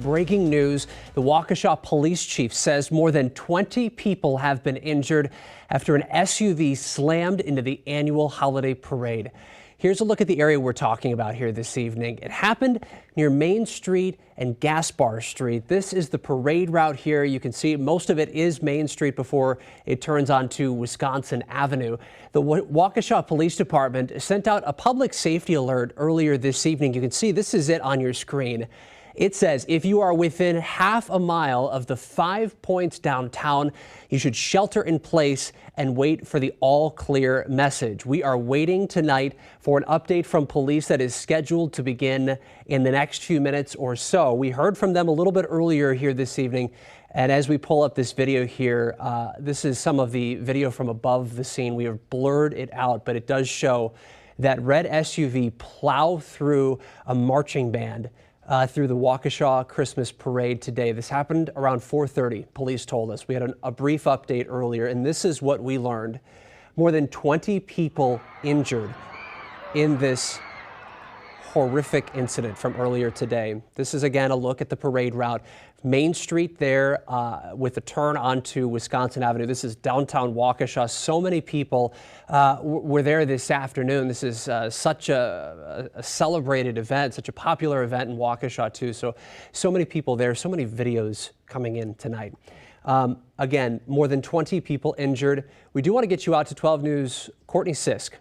breaking news. The Waukesha police chief says more than 20 people have been injured after an SUV slammed into the annual holiday parade. Here's a look at the area we're talking about here this evening. It happened near Main Street and Gaspar Street. This is the parade route here. You can see most of it is Main Street before it turns onto Wisconsin Avenue. The Waukesha Police Department sent out a public safety alert earlier this evening. You can see this is it on your screen. It says if you are within half a mile of the 5 Points downtown, you should shelter in place and wait for the all clear message. We are waiting tonight for an update from police that is scheduled to begin in the next few minutes or so. We heard from them a little bit earlier here this evening. And as we pull up this video here, this is some of the video from above the scene. We have blurred it out, but it does show that red SUV plow through a marching band through the Waukesha Christmas parade today. This happened around 4:30, police told us. We had a brief update earlier, and this is what we learned. More than 20 people injured in this horrific incident from earlier today. This is again a look at the parade route. Main Street there with a turn onto Wisconsin Avenue. This is downtown Waukesha. So many people were there this afternoon. This is such a celebrated event, such a popular event in Waukesha too. So many people there, so many videos coming in tonight. Again, more than 20 people injured. We do want to get you out to 12 News, Courtney Sisk,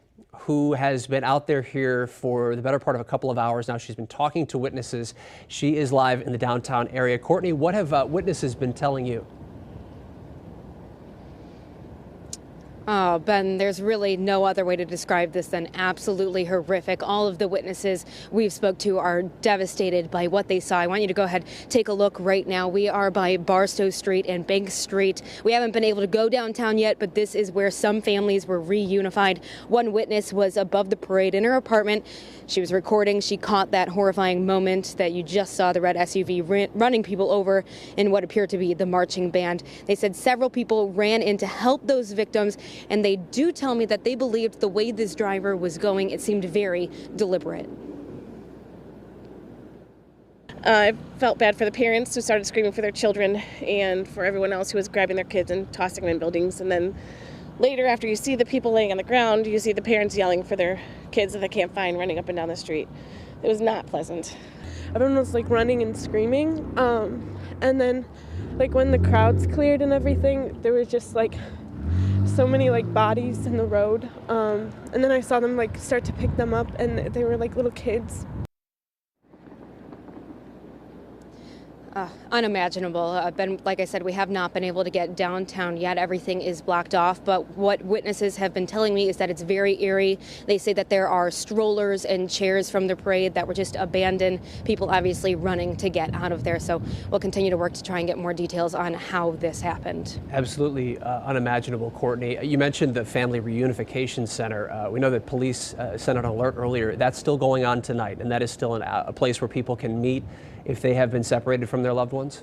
who has been out there here for the better part of a couple of hours now. She's been talking to witnesses. She is live in the downtown area. Courtney, what have witnesses been telling you? Oh, Ben, there's really no other way to describe this than absolutely horrific. All of the witnesses we've spoke to are devastated by what they saw. I want you to go ahead, take a look right now. We are by Barstow Street and Bank Street. We haven't been able to go downtown yet, but this is where some families were reunified. One witness was above the parade in her apartment. She was recording. She caught that horrifying moment that you just saw, the red SUV running people over in what appeared to be the marching band. They said several people ran in to help those victims, and they do tell me that they believed the way this driver was going, it seemed very deliberate. I felt bad for the parents who started screaming for their children and for everyone else who was grabbing their kids and tossing them in buildings. And then later, after you see the people laying on the ground, you see the parents yelling for their kids that they can't find running up and down the street. It was not pleasant. Everyone was like running and screaming. And then like when the crowds cleared and everything, there was just like so many like bodies in the road. And then I saw them like start to pick them up, and they were like little kids. Unimaginable. Ben, like I said, we have not been able to get downtown yet. Everything is blocked off. But what witnesses have been telling me is that it's very eerie. They say that there are strollers and chairs from the parade that were just abandoned. People obviously running to get out of there. So we'll continue to work to try and get more details on how this happened. Absolutely unimaginable, Courtney. You mentioned the Family Reunification Center. We know that police sent an alert earlier. That's still going on tonight, and that is still a place where people can meet if they have been separated from their loved ones?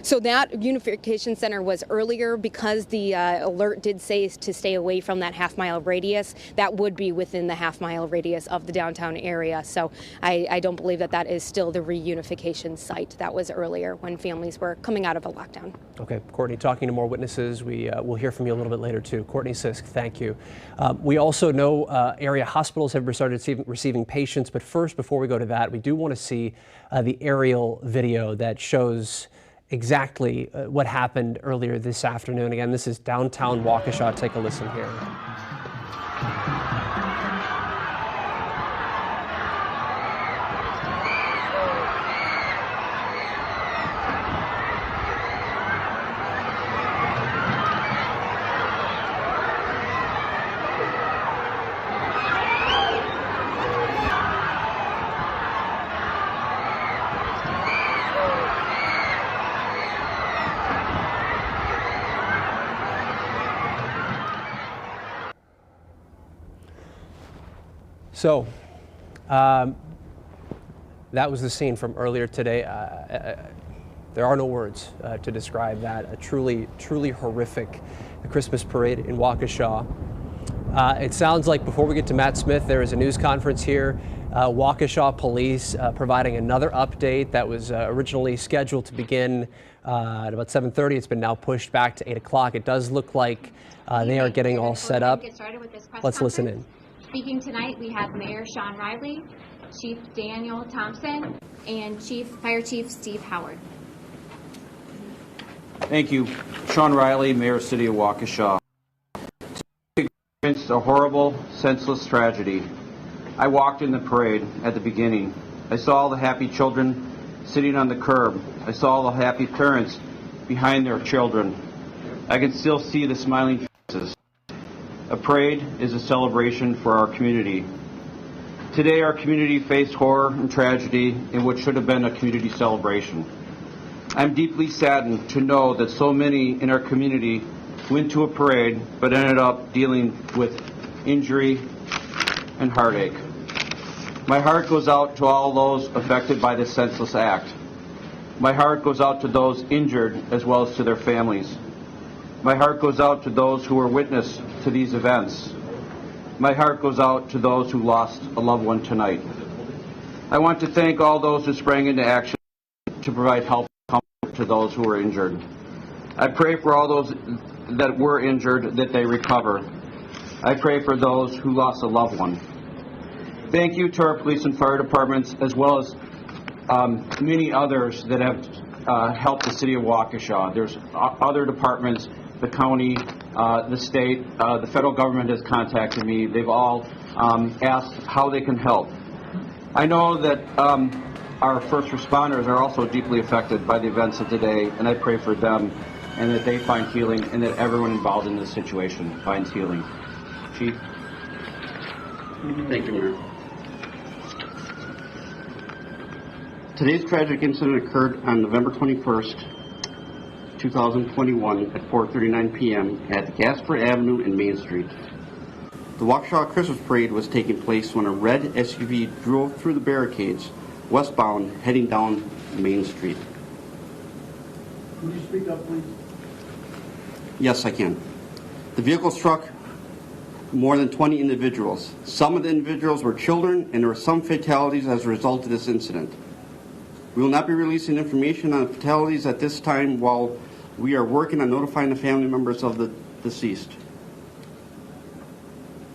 So that unification center was earlier because the alert did say to stay away from that half-mile radius. That would be within the half-mile radius of the downtown area. So I don't believe that that is still the reunification site. That was earlier when families were coming out of a lockdown. Okay, Courtney, talking to more witnesses. We'll hear from you a little bit later too. Courtney Sisk, thank you. We also know area hospitals have started receiving patients, but first, before we go to that, we do want to see the aerial video that shows exactly what happened earlier this afternoon. Again, this is downtown Waukesha. Take a listen here. So that was the scene from earlier today. There are no words to describe that. A truly horrific Christmas parade in Waukesha. It sounds like before we get to Matt Smith, there is a news conference here Waukesha Police providing another update that was originally scheduled to begin at about 7:30. It's been now pushed back to 8 o'clock. It does look like they are getting all set up. Let's listen in. Speaking tonight, we have Mayor Sean Riley, Chief Daniel Thompson, and Fire Chief Steve Howard. Thank you. Sean Riley, Mayor, City of Waukesha. It's a horrible, senseless tragedy. I walked in the parade at the beginning. I saw all the happy children sitting on the curb. I saw all the happy parents behind their children. I can still see the smiling faces. A parade is a celebration for our community. Today, our community faced horror and tragedy in what should have been a community celebration. I'm deeply saddened to know that so many in our community went to a parade but ended up dealing with injury and heartache. My heart goes out to all those affected by this senseless act. My heart goes out to those injured as well as to their families. My heart goes out to those who were witness to these events. My heart goes out to those who lost a loved one tonight. I want to thank all those who sprang into action to provide help and comfort to those who were injured. I pray for all those that were injured that they recover. I pray for those who lost a loved one. Thank you to our police and fire departments, as well as many others that have helped the City of Waukesha. There's other departments, the county, the state, the federal government has contacted me. They've all asked how they can help. I know that our first responders are also deeply affected by the events of today, and I pray for them and that they find healing and that everyone involved in this situation finds healing. Chief? Thank you, Mayor. Today's tragic incident occurred on November 21st, 2021 at 4:39 p.m. at Gasper Avenue and Main Street. The Waukesha Christmas Parade was taking place when a red SUV drove through the barricades westbound heading down Main Street. Would you speak up, please? Yes, I can. The vehicle struck more than 20 individuals. Some of the individuals were children, and there were some fatalities as a result of this incident. We will not be releasing information on fatalities at this time while we are working on notifying the family members of the deceased.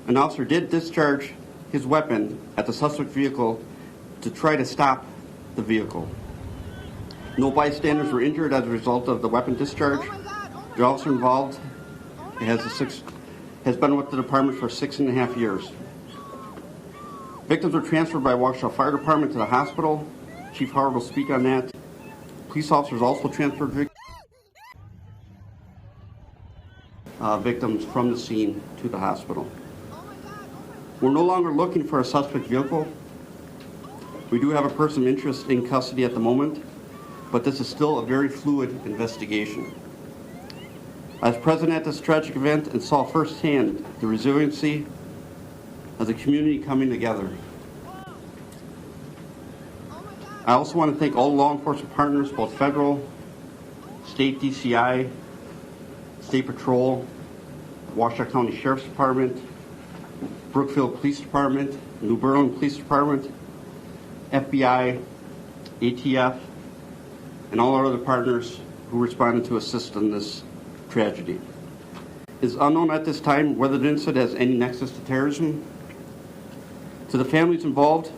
An officer did discharge his weapon at the suspect vehicle to try to stop the vehicle. No bystanders were injured as a result of the weapon discharge. The officer involved has been with the department for 6.5 years. Victims were transferred by Waukesha Fire Department to the hospital. Chief Howard will speak on that. Police officers also transferred victims from the scene to the hospital. We're no longer looking for a suspect vehicle. We do have a person of interest in custody at the moment, but this is still a very fluid investigation. I was present at this tragic event and saw firsthand the resiliency of the community coming together. I also want to thank all law enforcement partners, both federal, state DCI, State Patrol, Waukesha County Sheriff's Department, Brookfield Police Department, New Berlin Police Department, FBI, ATF, and all our other partners who responded to assist in this tragedy. It is unknown at this time whether the incident has any nexus to terrorism. To the families involved,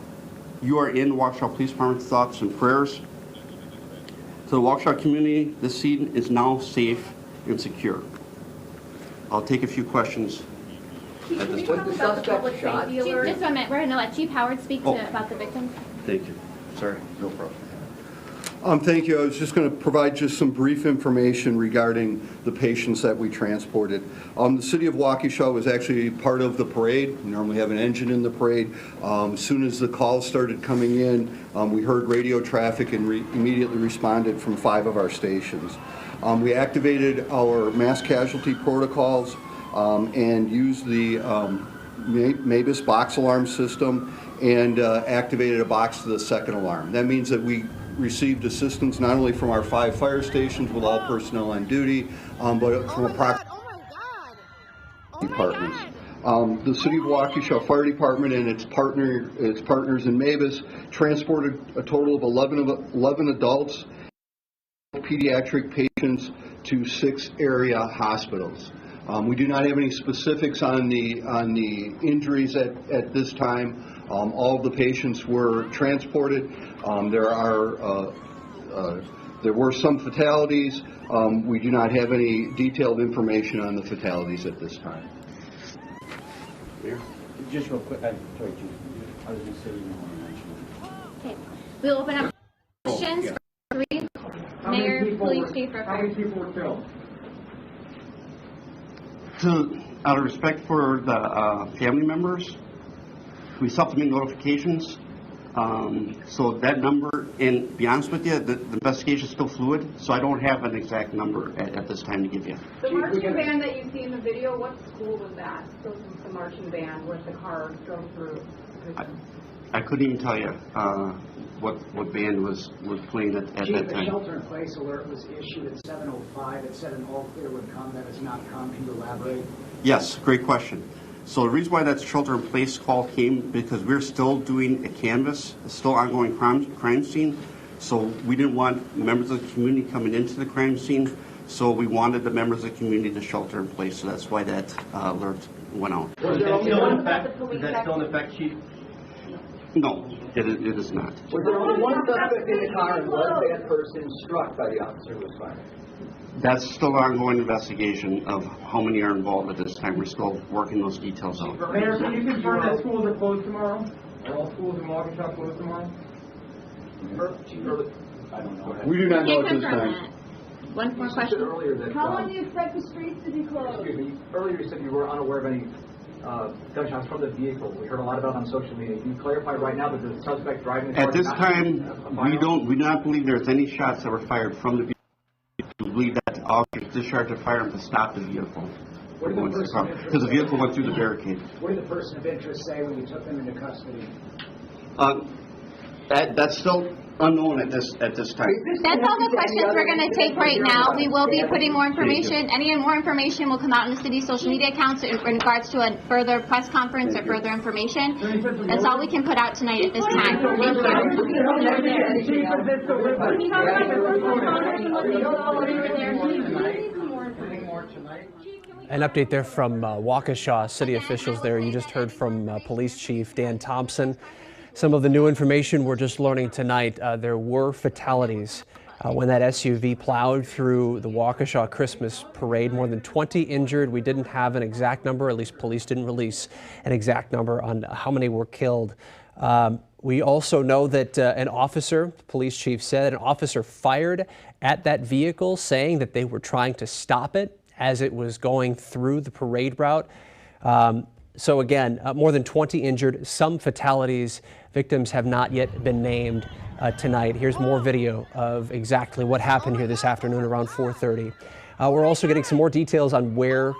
you are in Waukesha Police Department's thoughts and prayers. To the Waukesha community, this scene is now safe and secure. I'll take a few questions. Chief, can you talk about the public safety alert? Just a minute. We're going to let Chief Howard speak about the victims. Thank you. Sorry, no problem. Thank you. I was just going to provide just some brief information regarding the patients that we transported. The City of Waukesha was actually part of the parade. We normally have an engine in the parade. As soon as the calls started coming in, we heard radio traffic and immediately responded from 5 of our stations. We activated our mass casualty protocols and used the MABUS box alarm system and activated a box to the second alarm. That means that we received assistance not only from our 5 fire stations with all personnel on duty, but from approximately departments. The City of Waukesha Fire Department and its partners in Mavis transported a total of 11 adults, pediatric patients to 6 area hospitals. We do not have any specifics on the injuries at this time. All of the patients were transported. There were some fatalities. We do not have any detailed information on the fatalities at this time. Just real quick, I'm sorry, Chief. I was going to say you don't want to mention it. Okay. We'll open up questions for 3. Mayor, Police Chief, or How many people were killed? Out of respect for the family members, we still have to make notifications. So that number, and to be honest with you, the investigation is still fluid, so I don't have an exact number at this time to give you. The marching band that you see in the video, what school was that? The marching band with the car drove through? I couldn't even tell you what band was playing at that time. The shelter-in-place alert was issued at 7:05. It said an all-clear would come. That has not come. Can you elaborate? Yes, great question. So the reason why that shelter-in-place call came, because we're still doing a canvass, a still ongoing crime scene. So we didn't want members of the community coming into the crime scene. So we wanted the members of the community to shelter in place. So that's why that alert went out. Was that still in effect? Is that still in effect, Chief? No, it is not. Was there only one suspect in the car and was that person struck by the officer who was fired? That's still an ongoing investigation of how many are involved at this time. We're still working those details out. Mayor, can you confirm that schools are closed tomorrow? Are all schools in Waukesha closed tomorrow? I don't know. We do not know at this confirm time. that. One more question. Earlier that, How long do you expect the streets to be closed? excuse me, earlier you said you were unaware of any gunshots from the vehicle. We heard a lot about it on social media. Can you clarify right now that the suspect driving the car... At this time, we do not believe there's any shots that were fired from the vehicle. We believe that the officers discharged a firearm to stop the vehicle. Because the vehicle went through the barricade. What did the person of interest say when you took them into custody? That's still unknown at this time. That's all the questions we're going to take right now. We will be putting more information. Any more information will come out in the city's social media accounts in regards to a further press conference or further information. That's all we can put out tonight at this time. Thank An update there from Waukesha city officials there. You just heard from Police Chief Dan Thompson. Some of the new information we're just learning tonight, there were fatalities when that SUV plowed through the Waukesha Christmas parade. More than 20 injured. We didn't have an exact number, at least police didn't release an exact number on how many were killed. We also know that an officer, the police chief said, an officer fired at that vehicle saying that they were trying to stop it as it was going through the parade route. So again, more than 20 injured, some fatalities. Victims have not yet been named tonight. Here's more video of exactly what happened here this afternoon around 4:30. We're also getting some more details on where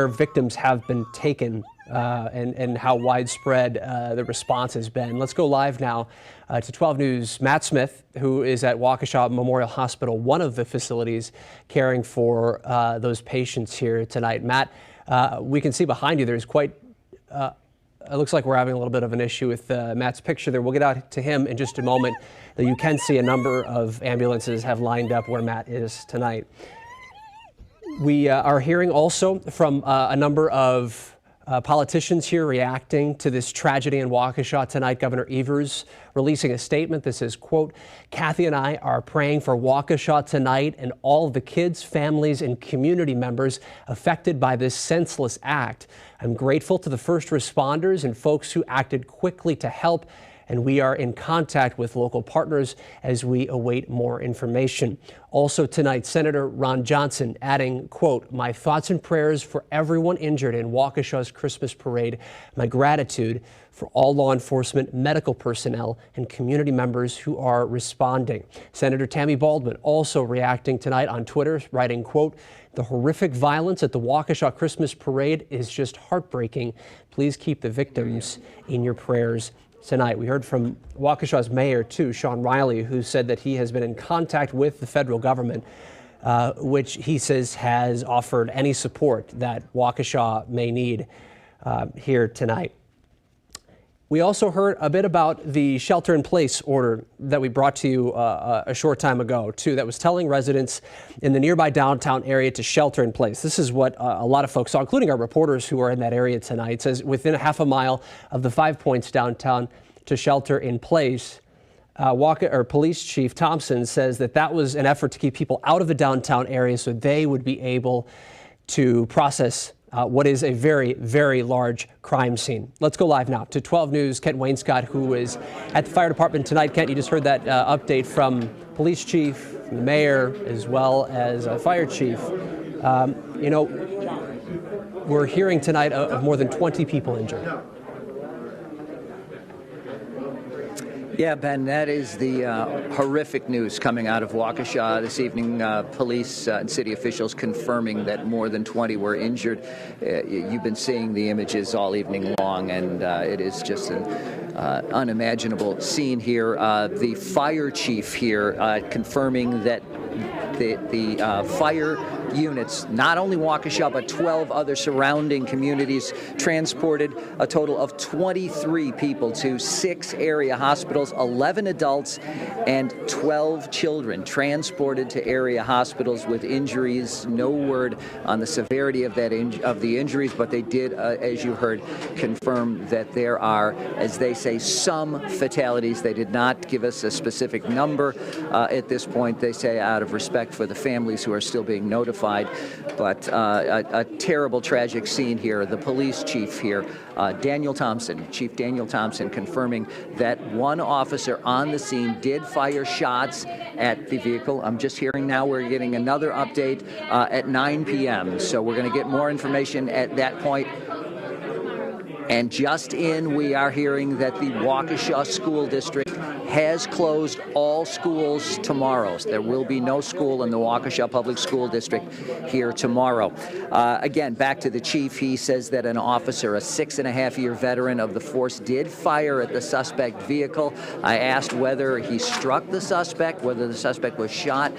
victims have been taken and how widespread the response has been. Let's go live now to 12 News. Matt Smith, who is at Waukesha Memorial Hospital, one of the facilities caring for those patients here tonight. Matt, we can see behind you there's quite, it looks like we're having a little bit of an issue with Matt's picture there. We'll get out to him in just a moment. You can see a number of ambulances have lined up where Matt is tonight. We are hearing also from a number of politicians here reacting to this tragedy in Waukesha tonight. Governor Evers releasing a statement that says, quote, "Kathy and I are praying for Waukesha tonight and all the kids, families, and community members affected by this senseless act. I'm grateful to the first responders and folks who acted quickly to help, and we are in contact with local partners as we await more information." Also tonight, Senator Ron Johnson adding, quote, "My thoughts and prayers for everyone injured in Waukesha's Christmas parade. My gratitude for all law enforcement, medical personnel, and community members who are responding." Senator Tammy Baldwin also reacting tonight on Twitter, writing, quote, "The horrific violence at the Waukesha Christmas parade is just heartbreaking. Please keep the victims in your prayers." Tonight, we heard from Waukesha's mayor, too, Sean Riley, who said that he has been in contact with the federal government which he says has offered any support that Waukesha may need here tonight. We also heard a bit about the shelter-in-place order that we brought to you a short time ago, too, that was telling residents in the nearby downtown area to shelter in place. This is what a lot of folks saw, including our reporters who are in that area tonight. It says within a half a mile of the 5 points downtown to shelter in place. Police Chief Thompson says that was an effort to keep people out of the downtown area so they would be able to process what is a very, very large crime scene. Let's go live now to 12 News. Kent Wainscott, who is at the fire department tonight. Kent, you just heard that update from Police Chief, from the Mayor, as well as Fire Chief. You know, we're hearing tonight of more than 20 people injured. Yeah, Ben, that is the horrific news coming out of Waukesha this evening. Police and city officials confirming that more than 20 were injured. You've been seeing the images all evening long, and it is just an unimaginable scene here. The fire chief here confirming that the fire units, not only Waukesha, but 12 other surrounding communities, transported a total of 23 people to 6 area hospitals, 11 adults and 12 children transported to area hospitals with injuries. No word on the severity of the injuries, but they did, as you heard, confirm that there are, as they say, some fatalities. They did not give us a specific number at this point. They say out of respect for the families who are still being notified. But a terrible, tragic scene here. The police chief here, Chief Daniel Thompson, confirming that one officer on the scene did fire shots at the vehicle. I'm just hearing now we're getting another update at 9 p.m. So we're going to get more information at that point. And just in, we are hearing that the Waukesha School District has closed all schools tomorrow. There will be no school in the Waukesha Public School District here tomorrow. Again, back to the chief, he says that an officer, a 6.5-year veteran of the force, did fire at the suspect vehicle. I asked whether he struck the suspect, whether the suspect was shot.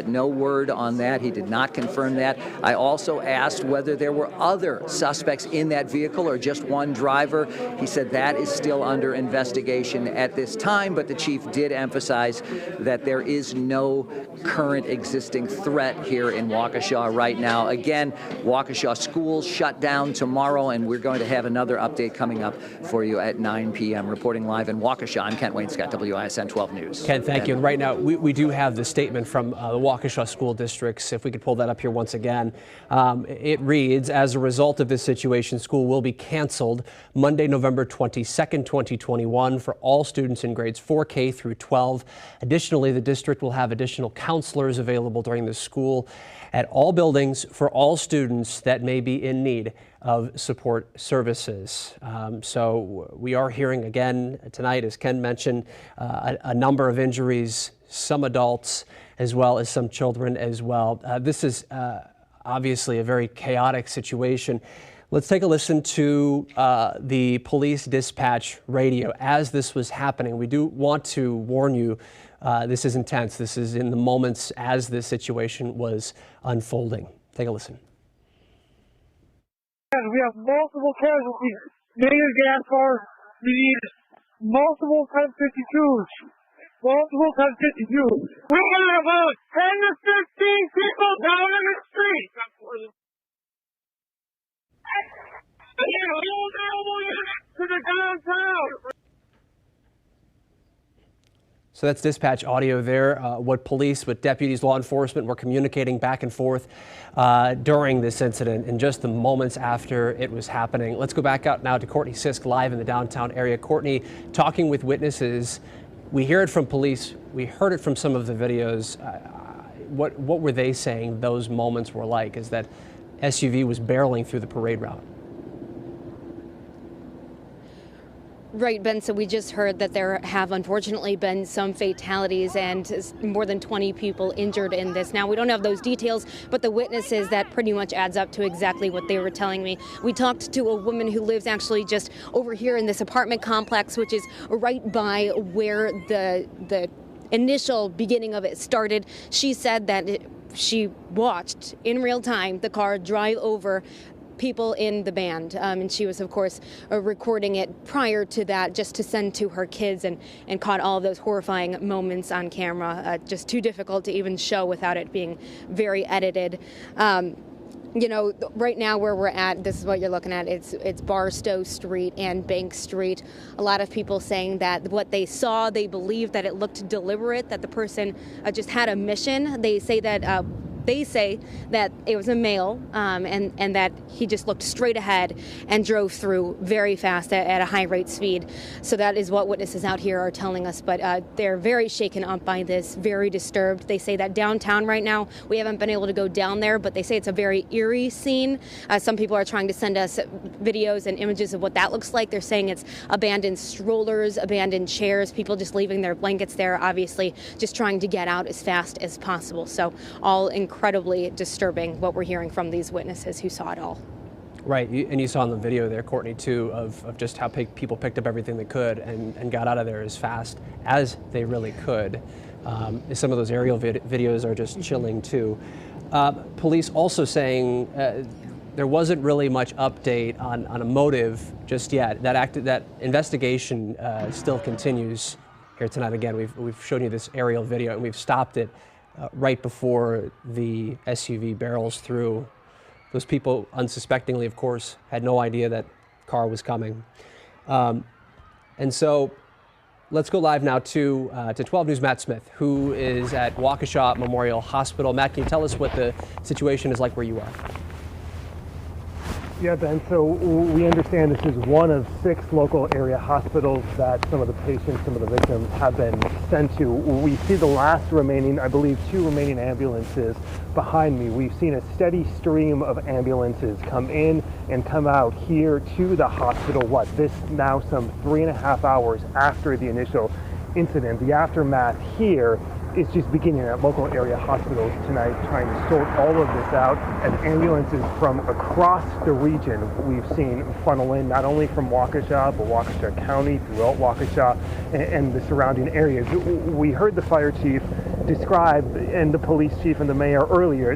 No word on that. He did not confirm that. I also asked whether there were other suspects in that vehicle or just one driver. He said that is still under investigation at this time, but the chief did emphasize that there is no current existing threat here in Waukesha right now. Again, Waukesha schools shut down tomorrow, and we're going to have another update coming up for you at 9 p.m. Reporting live in Waukesha, I'm Kent Wainscott, WISN 12 News. Ken, thank you. And right now, we do have the statement from the Waukesha school districts. If we could pull that up here once again. It reads, as a result of this situation, school will be canceled Monday, November 22nd, 2021 for all students in grades 4K through 12. Additionally, the district will have additional counselors available during the school at all buildings for all students that may be in need of support services. So we are hearing again tonight, as Ken mentioned, a number of injuries, some adults as well as some children as well. This is obviously a very chaotic situation. Let's take a listen to the police dispatch radio as this was happening. We do want to warn you, this is intense. This is in the moments as this situation was unfolding. Take a listen. We have multiple casualties. Major gas fire. We need multiple 1052s. Multiple 1052s. We got about 10 to 15 people down in the street. To the downtown. So that's dispatch audio there. What deputies, law enforcement were communicating back and forth during this incident and just the moments after it was happening. Let's go back out now to Courtney Sisk live in the downtown area. Courtney, talking with witnesses. We hear it from police. We heard it from some of the videos. What were they saying those moments were like as that SUV was barreling through the parade route? Right, Ben. So we just heard that there have unfortunately been some fatalities and more than 20 people injured in this. Now, we don't have those details, but the witnesses, that pretty much adds up to exactly what they were telling me. We talked to a woman who lives actually just over here in this apartment complex, which is right by where the initial beginning of it started. She said that she watched in real time the car drive over people in the band, and she was, of course, recording it prior to that just to send to her kids, and caught all of those horrifying moments on camera. Just too difficult to even show without it being very edited. You know, right now where we're at, this is what you're looking at. It's Barstow Street and Bank Street. A lot of people saying that what they saw, they believe that it looked deliberate, that the person just had a mission. They say that it was a male, and that he just looked straight ahead and drove through very fast at a high rate speed. So that is what witnesses out here are telling us. But they're very shaken up by this, very disturbed. They say that downtown right now, we haven't been able to go down there, but they say it's a very eerie scene. Some people are trying to send us videos and images of what that looks like. They're saying it's abandoned strollers, abandoned chairs, people just leaving their blankets there, obviously just trying to get out as fast as possible. So all incredibly disturbing what we're hearing from these witnesses who saw it all. Right, and you saw in the video there, Courtney, too, of just how people picked up everything they could and got out of there as fast as they really could. Some of those aerial videos are just chilling, too. Police also saying there wasn't really much update on a motive just yet. That investigation still continues here tonight. Again, we've shown you this aerial video, and we've stopped it right before the SUV barrels through. Those people, unsuspectingly, of course, had no idea that car was coming. And so let's go live now to 12 News' Matt Smith, who is at Waukesha Memorial Hospital. Matt, can you tell us what the situation is like where you are? Yeah, Ben, so we understand this is one of 6 local area hospitals that some of the patients, some of the victims have been sent to. We see the last remaining, I believe, 2 remaining ambulances behind me. We've seen a steady stream of ambulances come in and come out here to the hospital, this now some 3.5 hours after the initial incident. The aftermath here is just beginning at local area hospitals tonight, trying to sort all of this out as ambulances from across the region we've seen funnel in, not only from Waukesha, but Waukesha County, throughout Waukesha and the surrounding areas. We heard the fire chief describe, and the police chief and the mayor earlier,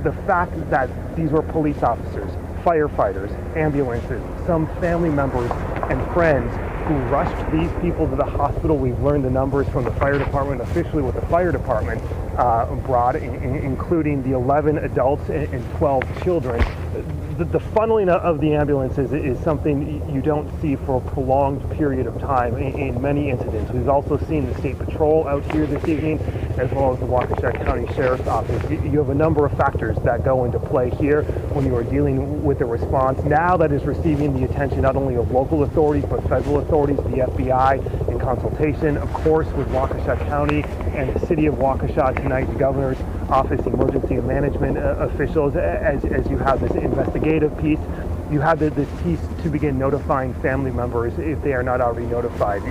the fact that these were police officers, firefighters, ambulances, some family members and friends who rushed these people to the hospital. We've learned the numbers from the fire department, officially what the fire department brought, including the 11 adults and 12 children. The funneling of the ambulances is something you don't see for a prolonged period of time in many incidents. We've also seen the State Patrol out here this evening, as well as the Waukesha County Sheriff's Office. You have a number of factors that go into play here when you are dealing with a response now that is receiving the attention not only of local authorities, but federal authorities, the FBI, in consultation, of course, with Waukesha County and the City of Waukesha tonight, the Governor's Office, Emergency Management officials, as you have this investigative piece. You have this piece to begin notifying family members if they are not already notified.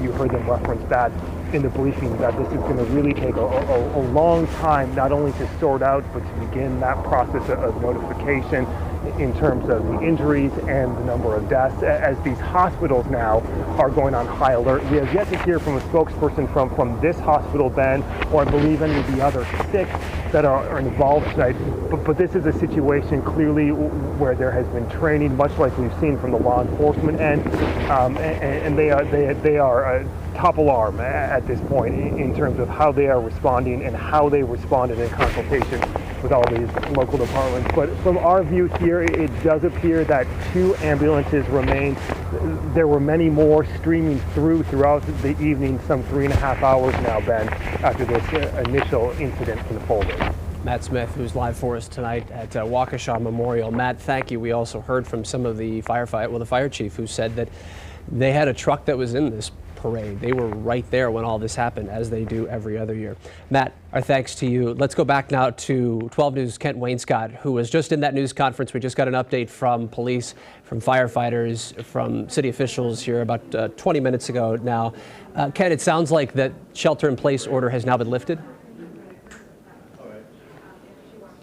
You heard them reference that in the briefing, that this is going to really take a long time, not only to sort out, but to begin that process of notification in terms of the injuries and the number of deaths, as these hospitals now are going on high alert. We have yet to hear from a spokesperson from this hospital, Ben, or I believe any of the other 6 that are involved tonight. But this is a situation clearly where there has been training, much like we've seen from the law enforcement end, and they are top alarm at this point in terms of how they are responding and how they responded in consultation with all these local departments. But from our view here, it does appear that 2 ambulances remain. There were many more streaming throughout the evening, some 3.5 hours now, Ben, after this initial incident unfolded. Matt Smith, who's live for us tonight at Waukesha Memorial. Matt, thank you. We also heard from some of the the fire chief, who said that they had a truck that was in this parade. They were right there when all this happened, as they do every other year. Matt, our thanks to you. Let's go back now to 12 News' Kent Wainscott, who was just in that news conference. We just got an update from police, from firefighters, from city officials here about 20 minutes ago now. Kent, it sounds like that shelter-in-place order has now been lifted?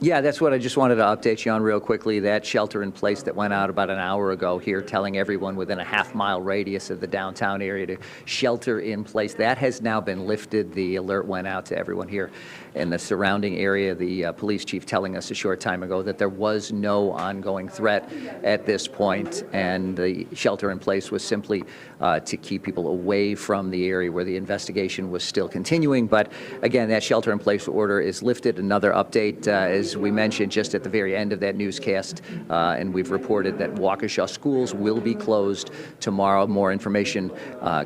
Yeah, that's what I just wanted to update you on real quickly. That shelter in place that went out about an hour ago here, telling everyone within a half-mile radius of the downtown area to shelter in place, that has now been lifted. The alert went out to everyone here in the surrounding area. The police chief telling us a short time ago that there was no ongoing threat at this point, and the shelter in place was simply to keep people away from the area where the investigation was still continuing. But again, that shelter in place order is lifted. Another update, as we mentioned just at the very end of that newscast, and we've reported that Waukesha schools will be closed tomorrow. More information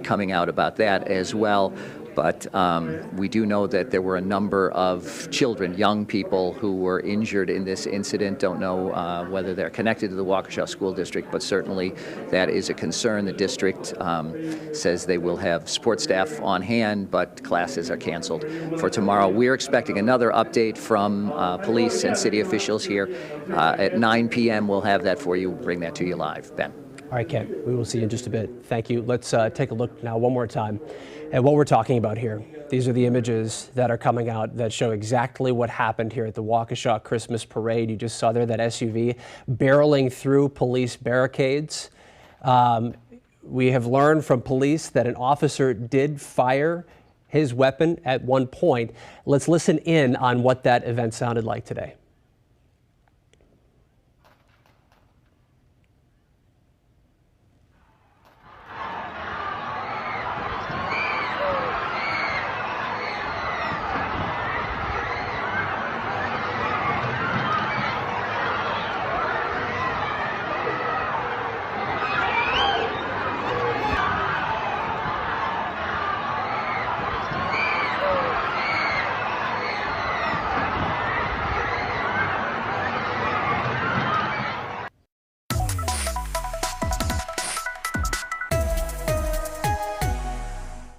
coming out about that as well. But we do know that there were a number of children, young people, who were injured in this incident. Don't know whether they're connected to the Waukesha School District, but certainly that is a concern. The district says they will have support staff on hand, but classes are canceled for tomorrow. We're expecting another update from police and city officials here at 9 p.m. We'll have that for you. We'll bring that to you live. Ben. All right, Ken, we will see you in just a bit. Thank you. Let's take a look now one more time at what we're talking about here. These are the images that are coming out that show exactly what happened here at the Waukesha Christmas Parade. You just saw there that SUV barreling through police barricades. We have learned from police that an officer did fire his weapon at one point. Let's listen in on what that event sounded like today.